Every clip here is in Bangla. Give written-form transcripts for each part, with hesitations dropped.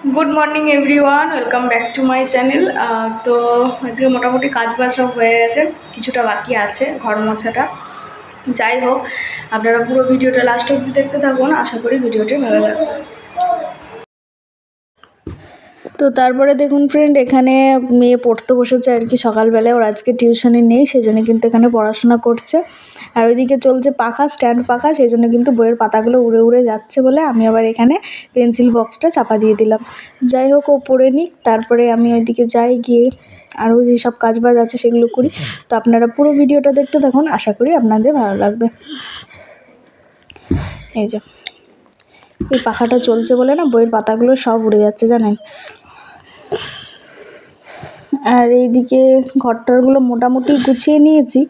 Good morning everyone, welcome back to my channel. তো আজকে মোটামুটি কাজ বাজ সব হয়ে গেছে, কিছুটা বাকি আছে ঘর মোছাটা। যাই হোক, আপনারা পুরো ভিডিওটা লাস্ট অবধি দেখতে থাকুন, আশা করি ভিডিওটি ভালো লাগবে। তো তারপরে দেখুন ফ্রেন্ড, এখানে মেয়ে পড়তে বসেছে আর কি সকালবেলায়। ওর আজকে টিউশনে নেই, সেই জন্য কিন্তু এখানে পড়াশোনা করছে। আর ওইদিকে চলছে পাখা, স্ট্যান্ড পাখা, সেই জন্য কিন্তু বইয়ের পাতাগুলো উড়ে উড়ে যাচ্ছে বলে আমি আবার এখানে পেন্সিল বক্সটা চাপা দিয়ে দিলাম। যাই হোক, ও পড়ে নিক, তারপরে আমি ওইদিকে যাই, গিয়ে আরও যেসব কাজ বাজ আছে সেগুলো করি। তো আপনারা পুরো ভিডিওটা দেখতে থাকুন, আশা করি আপনাদের ভালো লাগবে। এই যে এই পাখাটা চলছে বলে না বইয়ের পাতাগুলো সব উড়ে যাচ্ছে জানেন। আর এইদিকে ঘরটারগুলো মোটামুটি গুছিয়ে নিয়েছি,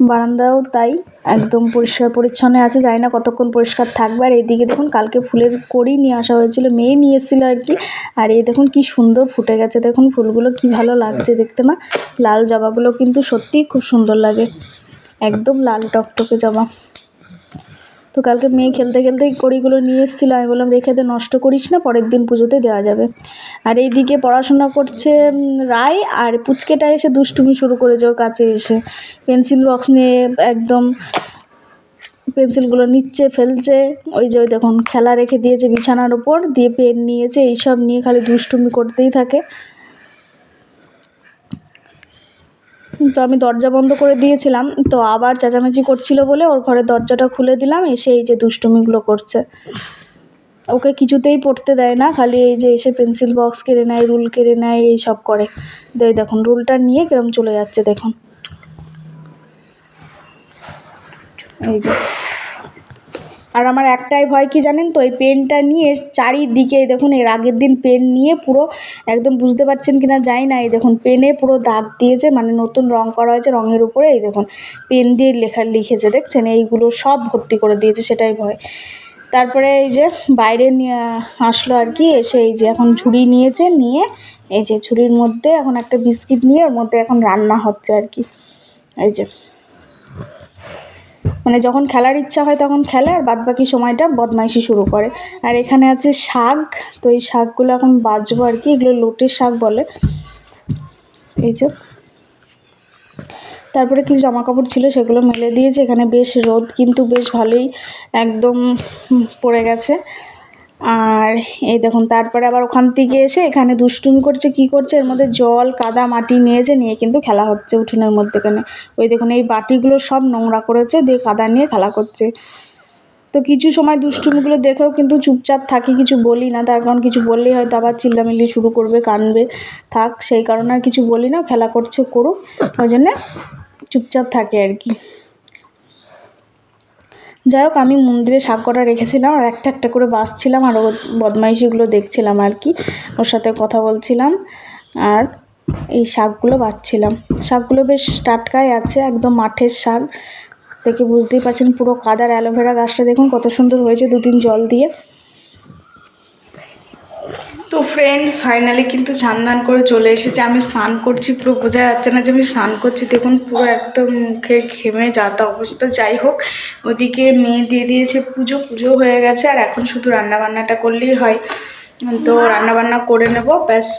বারান্দাও তাই একদম পরিষ্কার পরিচ্ছন্ন আছে। জানি না কতক্ষণ পরিষ্কার থাকবে। আর এইদিকে দেখুন, কালকে ফুলের কড়ি নিয়ে আসা হয়েছিল, মেয়ে নিয়ে এসেছিলো আর কি। আর এই দেখুন কি সুন্দর ফুটে গেছে, দেখুন ফুলগুলো কি ভালো লাগছে দেখতে না। লাল জবাগুলো কিন্তু সত্যিই খুব সুন্দর লাগে, একদম লাল টকটকে জবা। তো কালকে মেয়ে খেলতে খেলতেই কড়িগুলো নিয়ে এসেছিলো, আমি বললাম রেখে দে, নষ্ট করিস না, পরের দিন পুজোতে দেওয়া যাবে। আর এইদিকে পড়াশোনা করছে রায়, আর পুচকেটা এসে দুষ্টুমি শুরু করেছে ওর কাছে এসে, পেন্সিল বক্স নিয়ে একদম পেন্সিলগুলো নিচ্ছে, ফেলছে। ওই যে ওই দেখুন খেলা রেখে দিয়েছে বিছানার ওপর, দিয়ে পেন নিয়েছে, এইসব নিয়ে খালি দুষ্টুমি করতেই থাকে। তো আমি দরজা বন্ধ করে দিয়েছিলাম, তো আবার চেঁচামেচি করছিল বলে ওর ঘরের দরজাটা খুলে দিলাম, এসে এই যে দুষ্টুমিগুলো করছে। ওকে কিছুতেই পড়তে দেয় না, খালি এই যে এসে পেন্সিল বক্স কেড়ে নেয়, রুল কেড়ে নেয়, এই সব করে। দেখুন রুলটা নিয়ে কিরম চলে যাচ্ছে দেখুন, এই যে। আর আমার একটাই ভয় কি জানেন তো, এই পেনটা নিয়ে চারিদিকে দেখুন, এর আগের দিন পেন নিয়ে পুরো একদম, বুঝতে পারছেন কিনা জানি না, এই দেখুন পেনে পুরো দাগ দিয়েছে, মানে নতুন রং করা হয়েছে, রঙের উপরে এই দেখুন পেন দিয়ে লিখেছে, দেখছেন এইগুলো সব ভর্তি করে দিয়েছে, সেটাই ভয়। তারপরে এই যে বাইরে নিয়ে আসলো আর কি, এসে এই যে এখন ঝুড়ি নিয়েছে, নিয়ে এই যে ঝুড়ির মধ্যে এখন একটা বিস্কিট নিয়ে ওর মধ্যে এখন রান্না হচ্ছে আর কি। এই যে মানে যখন খেলার ইচ্ছা হয় তখন খেলে, আর বাদবাকি সময়টা বদমাইশি শুরু করে। আর এখানে আছে শাক, তো এই শাকগুলো এখন বাছবো আর কি, এগুলো লোটের শাক বলে। এই যে তারপরে কিছু জামা কাপড় ছিল সেগুলো মেলে দিয়েছে, এখানে বেশ রোদ কিন্তু বেশ ভালোই একদম পড়ে গেছে। আর এই দেখুন তারপরে আবার ওখান থেকে এসে এখানে দুষ্টুমি করছে, কি করছে, এর মধ্যে জল কাদা মাটি নিয়েছে, নিয়ে কিন্তু খেলা হচ্ছে উঠোনের মধ্যে। এখানে ওই দেখুন এই বাটিগুলো সব নোংরা করেছে, দিয়ে কাদা নিয়ে খেলা করছে। তো কিছু সময় দুষ্টুমিগুলো দেখেও কিন্তু চুপচাপ থাকি, কিছু বলি না, তার কারণ কিছু বললেই হয়তো আবার চিল্লামিল্লি শুরু করবে, কাঁদবে, থাক সেই কারণে আর কিছু বলি না, খেলা করছে করুক, ওই জন্যে চুপচাপ থাকে আর কি। যাই হোক, আমি মন্দিরে শাক কটা রেখেছিলাম, আর একটা একটা করে বাছছিলাম, আর ওর বদমাইশিগুলো দেখছিলাম আর কি, ওর সাথে কথা বলছিলাম, আর এই শাকগুলো বাছছিলাম। শাকগুলো বেশ টাটকাই আছে, একদম মাঠের শাক, দেখে বুঝতেই পারছেন। পুরো কাদার অ্যালোভেরা গাছটা দেখুন কত সুন্দর হয়েছে দুদিন জল দিয়ে। তো ফ্রেন্ডস, ফাইনালি কিন্তু স্নান করে চলে এসেছে। আমি স্নান করছি, পুরো বোঝা যাচ্ছে না যে আমি স্নান করছি, দেখুন পুরো একদম মুখে ঘেমে যাতা অবস্থা। যাই হোক, ওদিকে মেয়ে দিয়ে দিয়েছে পুজো হয়ে গেছে, আর এখন শুধু রান্নাবান্নাটা করলেই হয়। তো রান্নাবান্না করে নেব ব্যাস,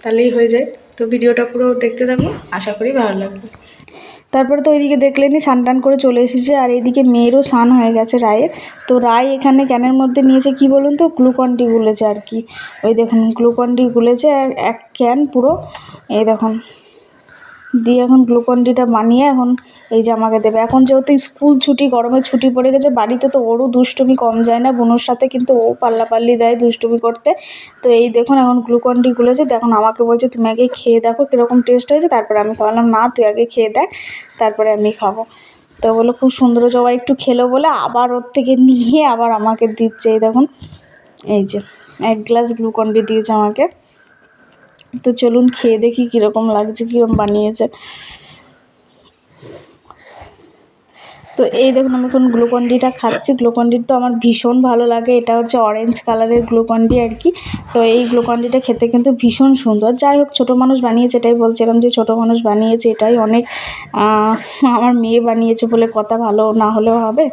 তাহলেই হয়ে যায়। তো ভিডিওটা পুরো দেখতে থাকুন, আশা করি ভালো লাগবে। তারপরে তো ওইদিকে দেখলেনি স্নান টান করে চলে এসেছে, আর এইদিকে মেয়েরও স্নান হয়ে গেছে রায়ের। তো রায় এখানে ক্যানের মধ্যে নিয়েছে কি বলুন তো, গ্লুকন-ডি গুলেছে আর কি। ওই দেখুন গ্লুকন-ডি গুলেছে এক ক্যান পুরো, এই দেখুন, দিয়ে এখন গ্লুকন-ডিটা বানিয়ে এখন এই যে আমাকে দেবে। এখন যেহেতু স্কুল ছুটি, গরমের ছুটি পড়ে গেছে, বাড়িতে তো ওরও দুষ্টুমি কম যায় না, বোনের সাথে কিন্তু ও পাল্লাপাল্লি দেয় দুষ্টুমি করতে। তো এই দেখুন এখন গ্লুকন-ডি গুলেছে, দেখুন আমাকে বলছে তুমি আগে খেয়ে দেখো কীরকম টেস্ট হয়েছে, তারপরে আমি খাওয়ালাম। না, তুই আগে খেয়ে দেখ, তারপরে আমি খাবো। তো বললো খুব সুন্দর, সবাই একটু খেলো বলে আবার ওর থেকে নিয়ে আবার আমাকে দিচ্ছে। এই দেখুন, এই যে 1 গ্লাস গ্লুকন-ডি দিয়েছে আমাকে। তো চলুন খেয়ে দেখি কীরকম লাগছে, কীরকম বানিয়েছে। তো এই দেখুন আমি এখন গ্লুকন-ডিটা খাচ্ছি। গ্লুকন-ডি তো আমার ভীষণ ভালো লাগে। এটা হচ্ছে অরেঞ্জ কালারের গ্লুকন-ডি আর কি। তো এই গ্লুকন-ডিটা খেতে কিন্তু ভীষণ সুন্দর। যাই হোক, ছোটো মানুষ বানিয়েছে, এটাই বলছিলাম যে ছোটো মানুষ বানিয়েছে, এটাই অনেক। আমার মেয়ে বানিয়েছে বলে কথা, ভালো না হলেও হবে।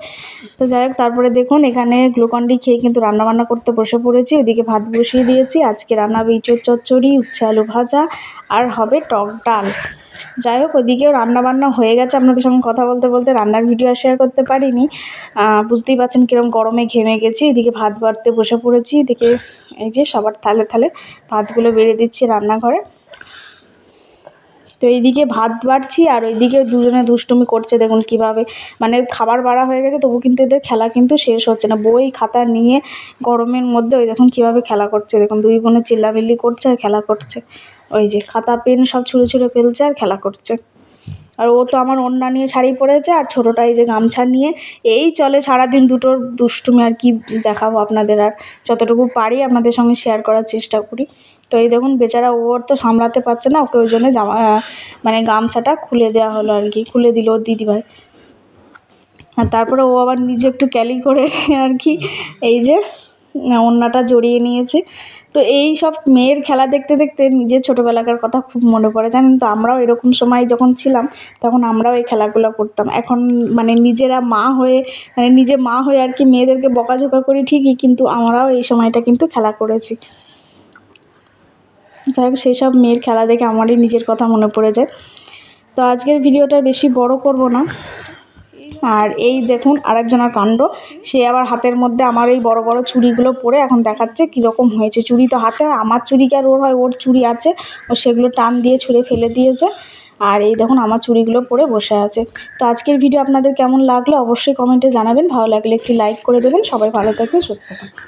তো যাই হোক, তারপরে দেখুন এখানে গ্লুকন-ডি খেয়ে কিন্তু রান্নাবান্না করতে বসে পড়েছি। ওইদিকে ভাত বসিয়ে দিয়েছি। আজকে রান্না হবে ইঁচড় চচ্চড়ি, উচ্ছে আলু ভাজা, আর হবে টক ডাল। যাই হোক, ওইদিকেও রান্নাবান্না হয়ে গেছে। আপনাদের সঙ্গে কথা বলতে বলতে রান্নার ভিডিও আর শেয়ার করতে পারিনি। বুঝতেই পারছেন কীরকম গরমে ঘেমে গেছি। এদিকে ভাত বাড়তে বসে পড়েছি। এদিকে এই যে সবার থালে থালে ভাতগুলো বেড়ে দিচ্ছি রান্নাঘরে। তো এইদিকে ভাত বাড়ছি আর ওইদিকে দুজনে দুষ্টুমি করছে। দেখুন কীভাবে, মানে খাবার বাড়া হয়ে গেছে তবু কিন্তু এদের খেলা কিন্তু শেষ হচ্ছে না। বই খাতা নিয়ে গরমের মধ্যে ওই দেখুন কীভাবে খেলা করছে। দেখুন দুই বোনে চিল্লামিল্লি করছে আর খেলা করছে। ওই যে খাতা পেন সব ছুঁড়ে ছুঁড়ে ফেলছে আর খেলা করছে। আর ও তো আমার ওড়না নিয়ে শাড়ি পরেছে, আর ছোটোটা এই যে গামছা নিয়ে। এই চলে সারাদিন দুটোর দুষ্টুমি। আর কি দেখাবো আপনাদের, আর যতটুকু পারি আপনাদের সঙ্গে শেয়ার করার চেষ্টা করি। তো এই দেখুন বেচারা, ওর তো সামলাতে পারছে না, ওকে ওই জন্য মানে গামছাটা খুলে দেওয়া হলো আর কি, খুলে দিল ওর দিদিভাই। আর তারপরে ও আবার নিজে একটু ক্যালি করে আর কি এই যে ওড়নাটা জড়িয়ে নিয়েছে। তো এই সব মেয়ের খেলা দেখতে দেখতে নিজের ছোটোবেলাকার কথা খুব মনে পড়ে। জানেন তো, আমরাও এরকম সময় যখন ছিলাম তখন আমরাও এই খেলাগুলো করতাম। এখন মানে নিজেরা মা হয়ে, মানে নিজে মা হয়ে আর কি মেয়েদেরকে বকাঝকা করি ঠিকই, কিন্তু আমরাও এই সময়টা কিন্তু খেলা করেছি। যাই হোক, সেই সব মেয়ের খেলা দেখে আমারই নিজের কথা মনে পড়ে যায়। তো আজকের ভিডিওটা বেশি বড় করব না। আর এই দেখুন আরেকজনের কাণ্ড, সে আবার হাতের মধ্যে আমার এই বড় বড় চুড়িগুলো পরে এখন দেখাচ্ছে কীরকম হয়েছে। চুড়ি তো হাতে হয়, আমার চুড়ি কি আর ওর হয়? ওর চুড়ি আছে, ও সেগুলো টান দিয়ে ছুঁড়ে ফেলে দিয়েছে। আর এই দেখুন আমার চুড়িগুলো পরে বসে আছে। তো আজকের ভিডিও আপনাদের কেমন লাগলো অবশ্যই কমেন্টে জানাবেন। ভালো লাগলে একটি লাইক করে দেবেন। সবাই ভালো থাকবেন, সুস্থ থাকবেন।